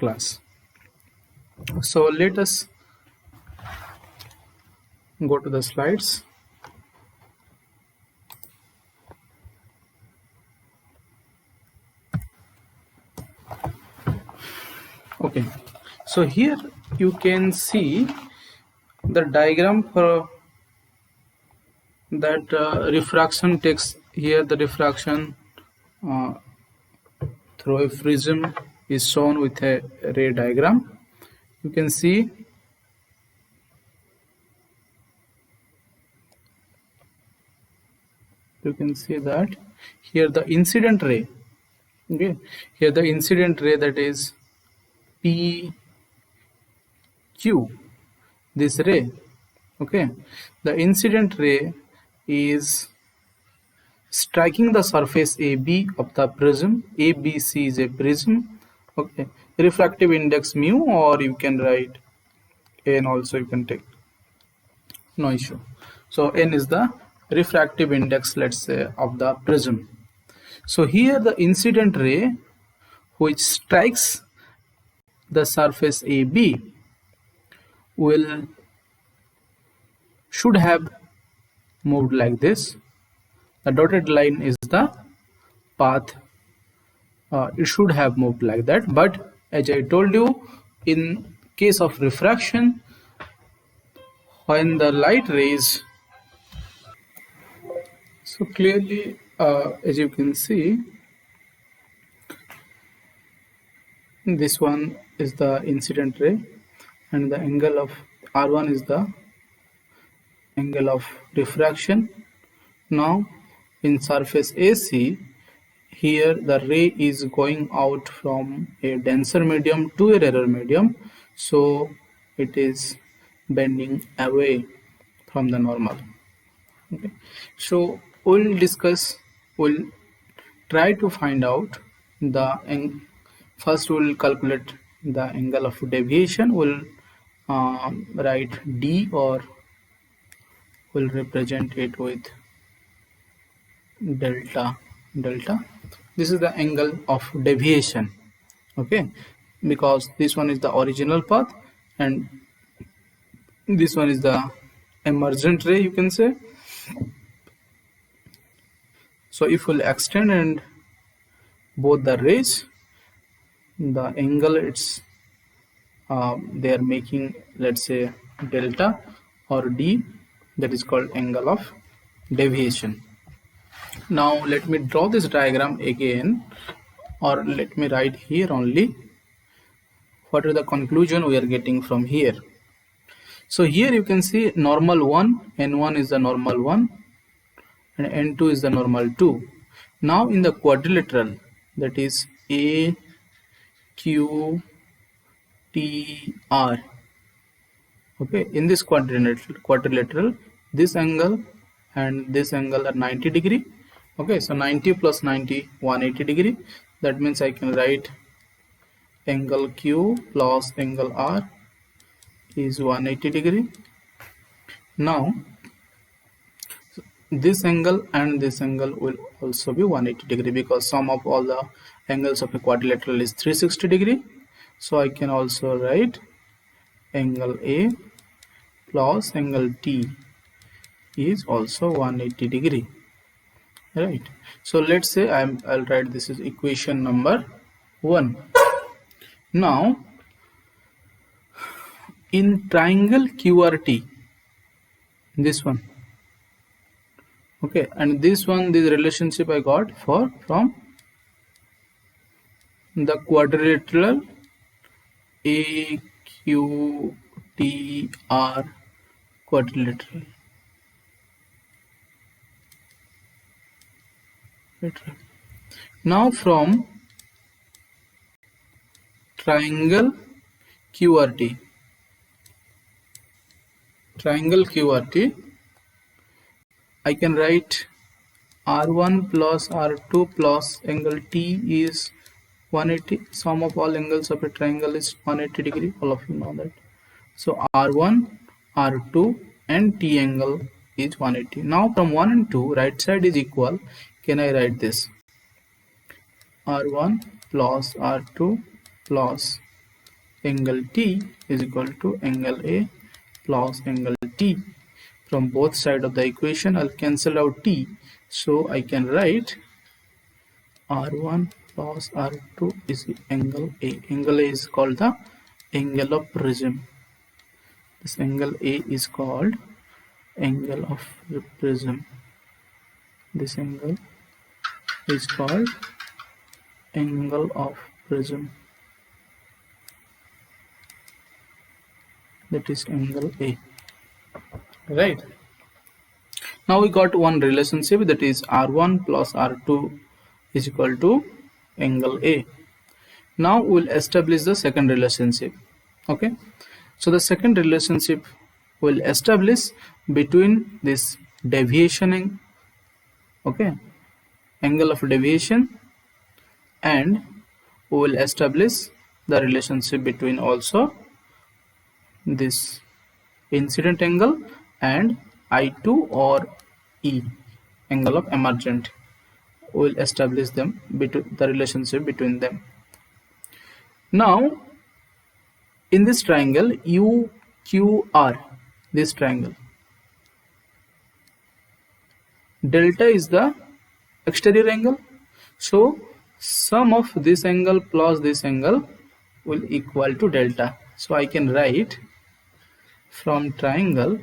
class. So let us go to the slides. Okay, so here you can see the diagram for that refraction takes. Here the refraction uh, through a prism is shown with a ray diagram. You can see that here the incident ray, okay, here the incident ray, that is PQ, this ray, okay, the incident ray is striking the surface AB of the prism. ABC is a prism, okay, refractive index mu, or you can write n also, you can take, no issue. So n is the refractive index, let's say, of the prism. So here the incident ray which strikes the surface AB should have moved like this. The dotted line is the path. It should have moved like that, but as I told you, in case of refraction, when the light rays, so clearly as you can see, this one is the incident ray and the angle of R1 is the angle of refraction. Now in surface AC, here the ray is going out from a denser medium to a rarer medium, so it is bending away from the normal. Okay, so we'll try to find out the first we'll calculate the angle of deviation. We'll write D, or we'll represent it with delta. This is the angle of deviation, okay, because this one is the original path and this one is the emergent ray, you can say. So if we'll extend and both the rays, the angle it's they are making, let's say, delta or D, that is called angle of deviation. Now let me draw this diagram again, or let me write here only what are the conclusion we are getting from here. So here you can see normal 1, n1 is the normal 1 and n2 is the normal 2. Now in the quadrilateral, that is A, Q, T, R, okay, in this quadrilateral, this angle and this angle are 90 degree, okay, so 90 plus 90, 180 degree. That means I can write angle Q plus angle R is 180 degree. Now this angle and this angle will also be 180 degree, because sum of all the angles of a quadrilateral is 360 degree. So I can also write angle A plus angle T is also 180 degree, right? So let's say I'll write this is equation number 1. Now in triangle QRT, this one, okay, and this one, this relationship I got from the quadrilateral AQTR quadrilateral. Now from triangle QRT, I can write R1 plus R2 plus angle T is 180. Sum of all angles of a triangle is 180 degree. All of you know that. So R1, R2 and T angle is 180. Now from 1 and 2, right side is equal. Can I write this? R1 plus R2 plus angle T is equal to angle A plus angle T. From both sides of the equation, I'll cancel out T. So I can write R1 plus R2 is angle A. Angle A is called the angle of prism. This angle A is called angle of the prism. This angle is called angle of prism. That is angle A. Right. Now we got one relationship, that is R1 plus R2 is equal to angle A. Now we'll establish the second relationship. Okay. So the second relationship will establish between this deviation, okay, angle of deviation, and we will establish the relationship between also this incident angle and I2 or E, angle of emergent. We will establish them, the relationship between them. Now in this triangle UQR, this triangle, delta is the exterior angle, so sum of this angle plus this angle will equal to delta. So I can write from triangle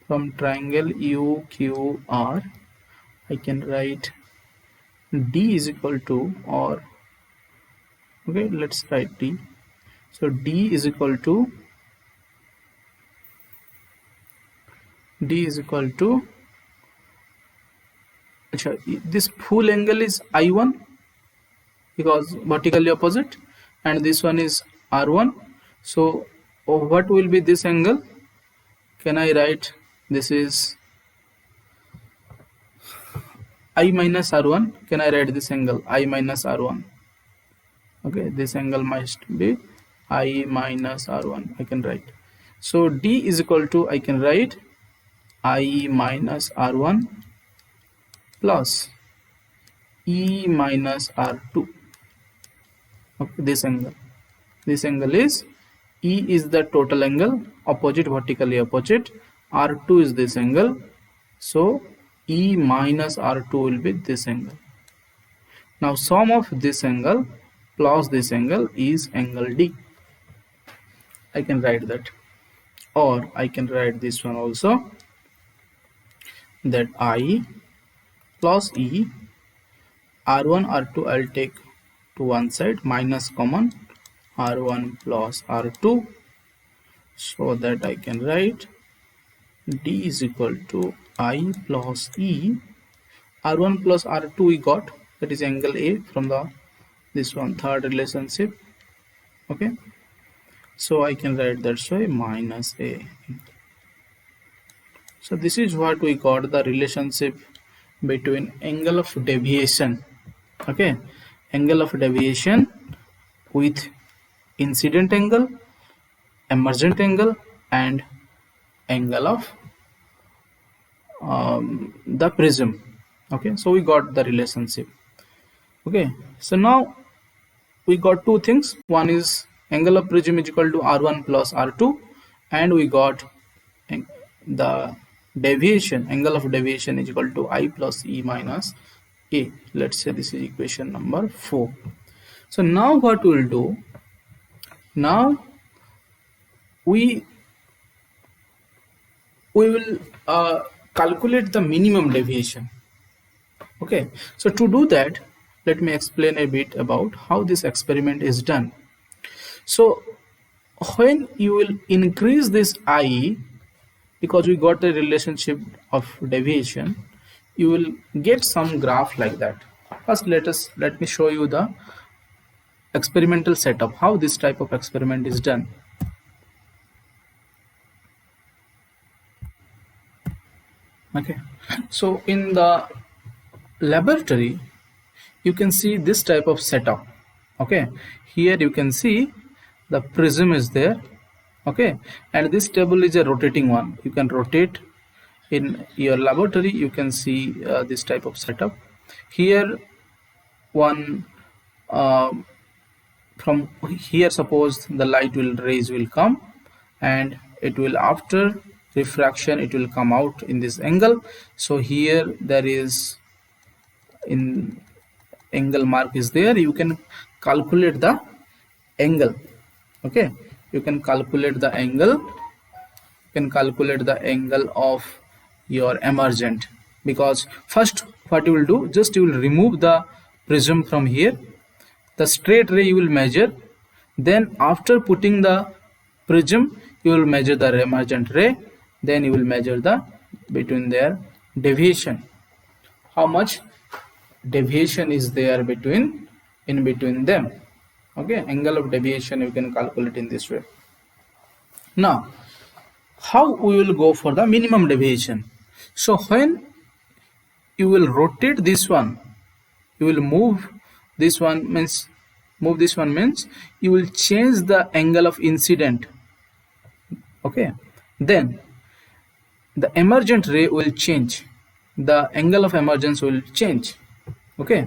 UQR, I can write D is equal to, or okay, let's write D. So D is equal to this full angle is I1 because vertically opposite, and this one is R1. So what will be this angle? Can I write this is I minus R1? Can I write this angle I minus R1? Okay, this angle must be I minus R1. I can write. So D is equal to, I can write I minus R1 plus E minus R2. Okay, this angle is E is the total angle, opposite, vertically opposite. R2 is this angle, so E minus R2 will be this angle. Now sum of this angle plus this angle is angle D. I can write that, or I can write this one also, that I plus E, R1 R2 I'll take to one side, minus common, R1 plus R2, so that I can write D is equal to I plus E. R1 plus R2 we got, that is angle A from the this one third relationship. Okay, so I can write that way minus A. So this is what we got, the relationship between angle of deviation, okay, angle of deviation with incident angle, emergent angle, and angle of the prism. Okay, so we got the relationship. Okay, so now we got two things. One is angle of prism is equal to R1 plus R2, and we got the deviation, angle of deviation is equal to I plus E minus A. Let's say this is equation number 4. So now what we will do, now we will calculate the minimum deviation. Okay, so to do that, let me explain a bit about how this experiment is done. So when you will increase this I, because we got a relationship of deviation, you will get some graph like that. First let me show you the experimental setup, how this type of experiment is done. Okay, so in the laboratory you can see this type of setup. Okay, here you can see the prism is there. Okay, and this table is a rotating one. You can rotate. In your laboratory you can see this type of setup. Here one from from here, suppose the rays will come, and it will, after refraction, it will come out in this angle. So here there is in angle mark is there. You can calculate the angle. Okay, you can calculate the angle. Of your emergent, because first what you will do, just you will remove the prism from here. The straight ray you will measure, then after putting the prism you will measure the emergent ray, then you will measure the between their deviation, how much deviation is there in between them. Okay, angle of deviation you can calculate in this way. Now how we will go for the minimum deviation? So when you will rotate this one, you will move this one, means you will change the angle of incident. Okay, then the emergent ray will change, the angle of emergence will change. Okay,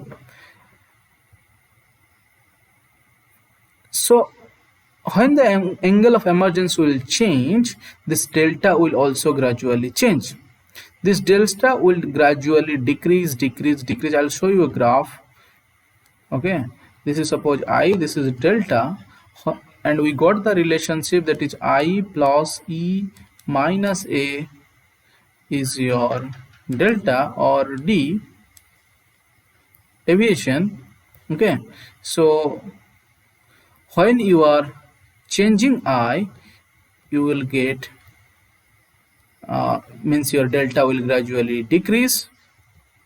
so when the angle of emergence will change, this delta will also gradually change. This delta will gradually decrease. I'll show you a graph. Okay, this is suppose I, this is delta, and we got the relationship that is I plus E minus A is your delta or D deviation. Okay, so when you are changing I, you will get means your delta will gradually decrease.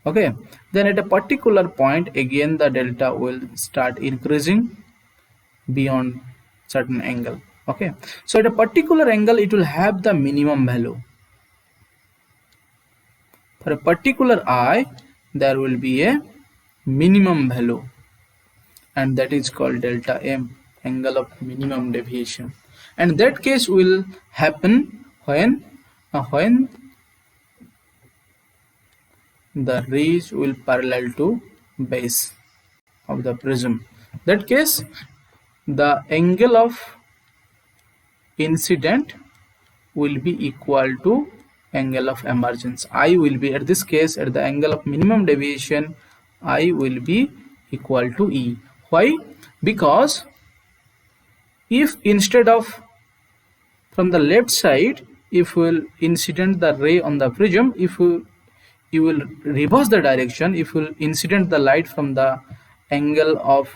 Okay, then at a particular point again the delta will start increasing beyond certain angle. Okay, so at a particular angle it will have the minimum value. For a particular I there will be a minimum value, and that is called delta M, angle of minimum deviation. And that case will happen when the rays will parallel to base of the prism. That case the angle of incident will be equal to angle of emergence. I will be, at this case, at the angle of minimum deviation, I will be equal to E. Why? Because if instead of from the left side, if we will incident the ray on the prism, if you will reverse the direction, if you will incident the light from the angle of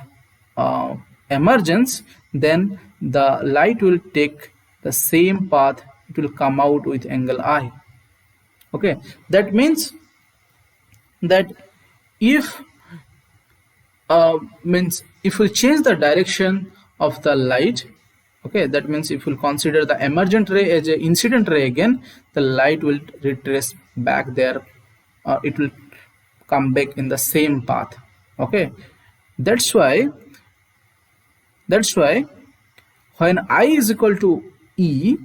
emergence, then the light will take the same path, it will come out with angle I. Okay, that means that if if we change the direction of the light, okay, that means if we consider the emergent ray as an incident ray again, the light will retrace back there, it will come back in the same path. Okay, that's why when I is equal to E,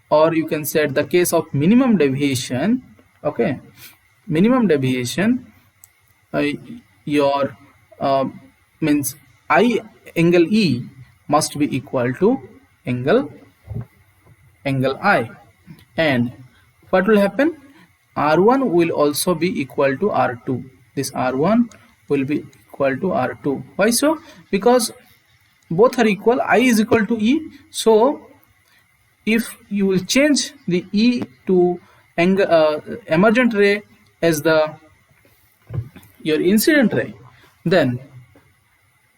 or you can say at the case of minimum deviation, okay, minimum deviation, your means I angle E must be equal to angle I, and what will happen, R1 will also be equal to R2. This R1 will be equal to R2. Why so? Because both are equal, I is equal to E. So if you will change the E to emergent ray as your incident ray, then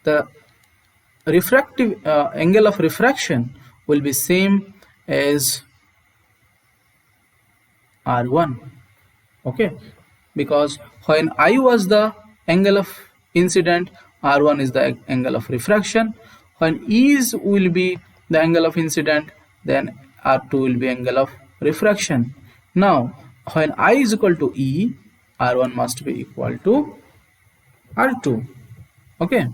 the refractive angle of refraction will be same as R1. Okay, because when I was the angle of incident, R1 is the angle of refraction. When E will be the angle of incident, then R2 will be angle of refraction. Now when I is equal to E, R1 must be equal to R2. Okay,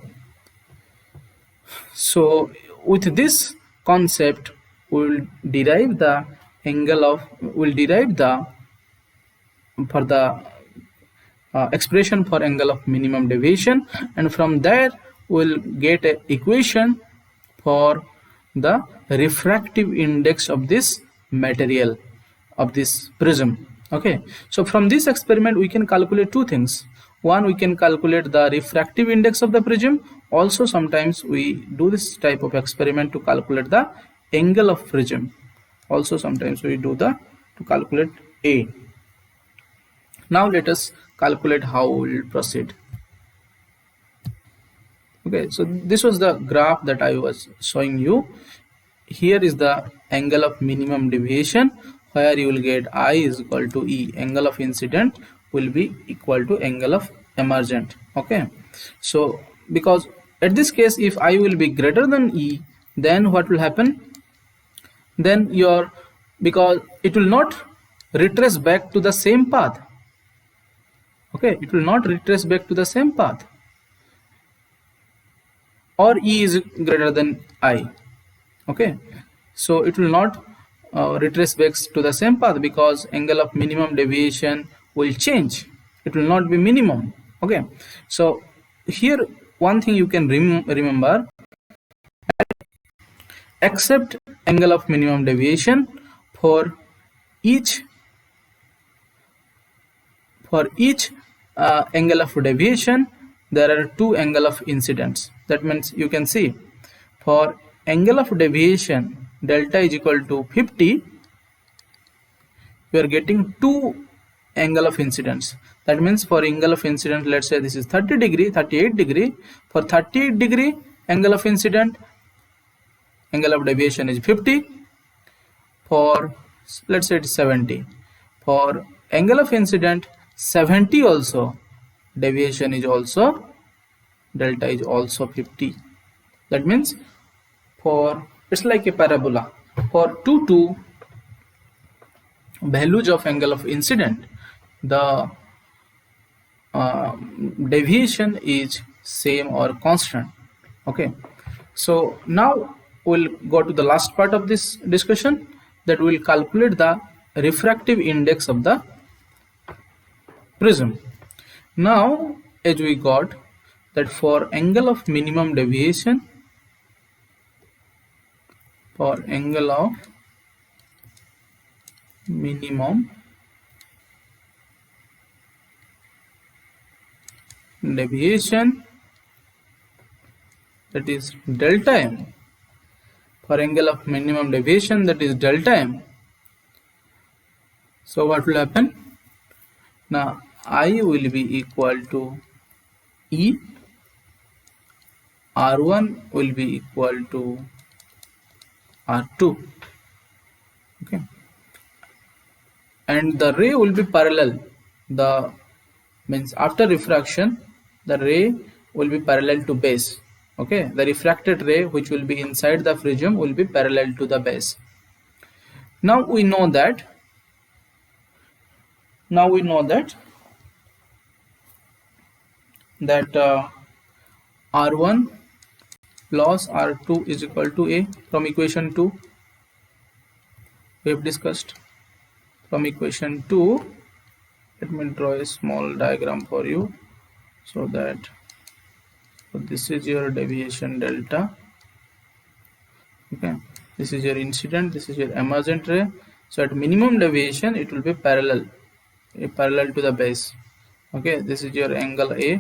so with this concept we will derive the angle of, for the expression for angle of minimum deviation, and from there we'll get an equation for the refractive index of this material, of this prism. Okay, so from this experiment we can calculate two things. One, we can calculate the refractive index of the prism. Also sometimes we do this type of experiment to calculate the angle of prism. Also sometimes we do the to calculate A. Now let us calculate how we will proceed. Okay, so this was the graph that I was showing you. Here is the angle of minimum deviation, where you will get I is equal to E. Angle of incident will be equal to angle of emergent. Okay, so because at this case, if I will be greater than E, then what will happen? Then because it will not retrace back to the same path. Okay, it will not retrace back to the same path, or E is greater than I. Okay, so it will not retrace back to the same path, because angle of minimum deviation will change. It will not be minimum. Okay, so here one thing you can remember, accept angle of minimum deviation for each angle of deviation there are two angle of incidence. That means you can see, for angle of deviation delta is equal to 50, we are getting two angle of incidence. That means for angle of incidence, let's say this is 30 degree, 38 degree. For 38 degree angle of incident, angle of deviation is 50. For let's say it is 70. For angle of incident 70 also, deviation is also, delta is also 50. That means for, it's like a parabola. For two values of angle of incident, the deviation is same or constant. Okay, so now we'll go to the last part of this discussion, that we'll calculate the refractive index of the prism. Now as we got that for angle of minimum deviation, for angle of minimum deviation, that is delta m, for angle of minimum deviation, that is delta m. So what will happen? Now I will be equal to E, R1 will be equal to R2. Okay, and the ray will be parallel. The means after refraction, the ray will be parallel to base. Okay, the refracted ray which will be inside the prism will be parallel to the base. Now we know that R1 plus R2 is equal to A from equation 2. We have discussed from equation 2. Let me draw a small diagram for you, so that this is your deviation delta. Okay, this is your incident, this is your emergent ray. So at minimum deviation it will be parallel to the base. Okay, this is your angle A,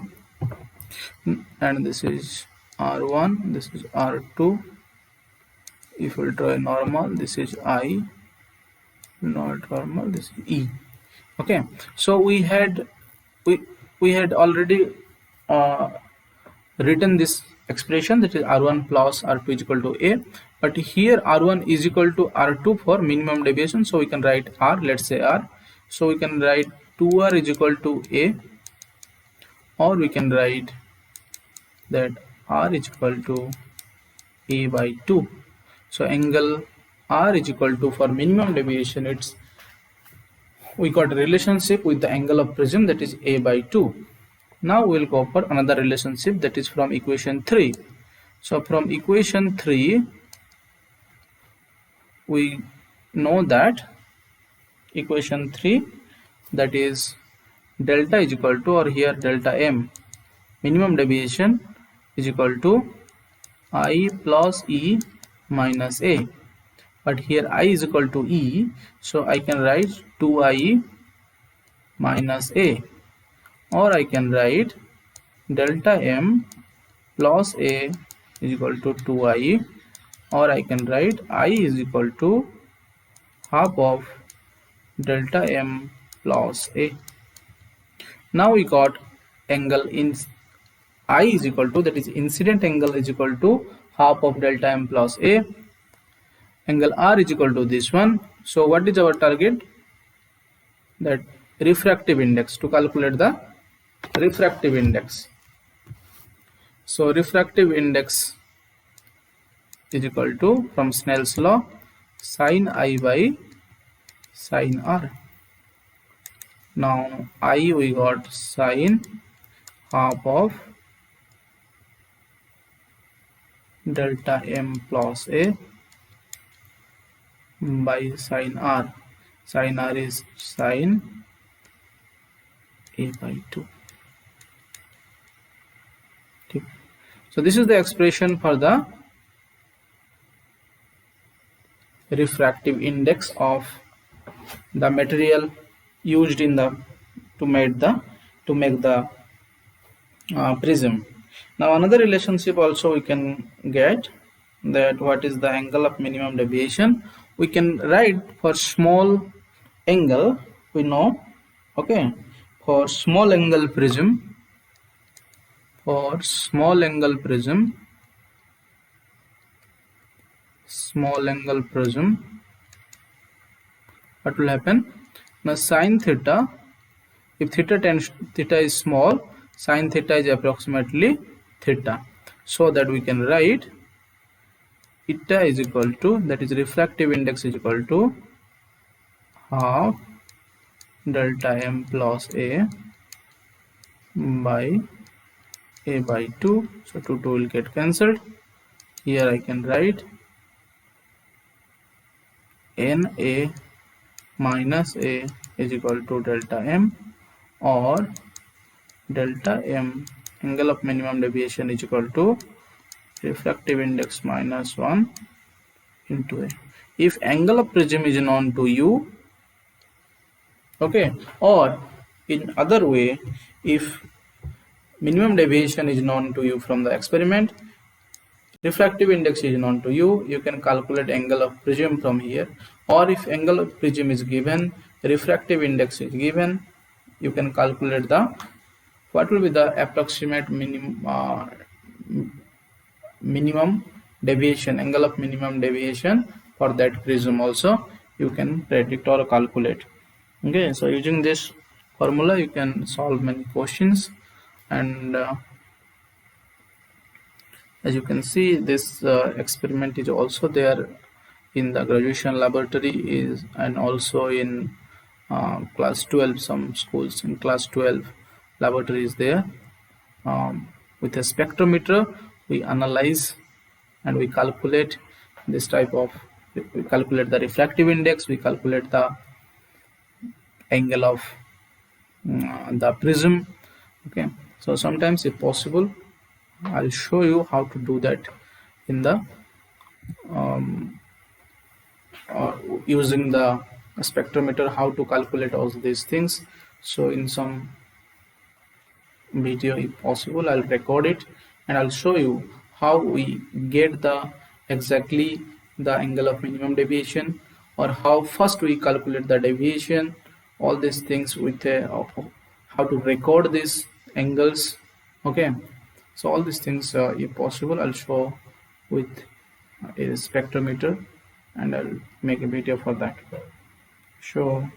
and this is R1, this is R2. If we draw a normal, this is I, not normal, this is E. Okay, so we had already written this expression, that is R1 plus R2 is equal to A, but here R1 is equal to R2 for minimum deviation, so we can write R, let's say R. So we can write 2R is equal to A, or we can write that R is equal to A by 2. So angle R is equal to, for minimum deviation, it's, we got a relationship with the angle of prism, that is A by 2. Now we'll go for another relationship, that is from equation 3. So from equation 3 we know that equation 3, that is delta is equal to, or here delta m, minimum deviation is equal to I plus E minus A, but here I is equal to E, so I can write 2I minus A, or I can write delta M plus A is equal to 2I, or I can write I is equal to half of delta M plus A. Now we got angle in I is equal to, that is incident angle is equal to half of delta M plus A. Angle R is equal to this one. So what is our target? That refractive index, to calculate the refractive index. So refractive index is equal to, from Snell's law, sin I by sin R. Now I we got sin half of delta M plus A by sin R. Sin R is sin A by 2. Okay. So this is the expression for the refractive index of the material used in the to make the prism. Now another relationship also we can get, that what is the angle of minimum deviation. We can write for small angle, we know, okay, for small angle prism, small angle prism, what will happen? Now sin theta, if theta is small, sin theta is approximately theta, so that we can write theta is equal to, that is refractive index is equal to half delta M plus A by A by 2. So 2 will get cancelled. Here I can write NA minus A is equal to delta M, or delta M, angle of minimum deviation, is equal to refractive index minus 1 into A. If angle of prism is known to you, okay, or in other way, if minimum deviation is known to you from the experiment, refractive index is known to you, you can calculate angle of prism from here. Or if angle of prism is given, refractive index is given, you can calculate the what will be the approximate minimum deviation, angle of minimum deviation for that prism also you can predict or calculate. Okay, so using this formula you can solve many questions, and as you can see, this experiment is also there in the graduation laboratory, is and also in class 12, some schools in class 12 laboratory is there. With a spectrometer we analyze and we calculate this type of, we calculate the refractive index, we calculate the angle of the prism. Okay, so sometimes if possible I'll show you how to do that in the using the spectrometer, how to calculate all these things. So in some video, if possible, I'll record it and I'll show you how we get the exactly the angle of minimum deviation, or how first we calculate the deviation, all these things with how to record these angles. Okay, so all these things if possible I'll show with a spectrometer, and I'll make a video for that. So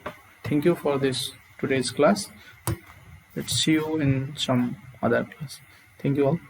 thank you for this today's class. Let's see you in some other class. Thank you all.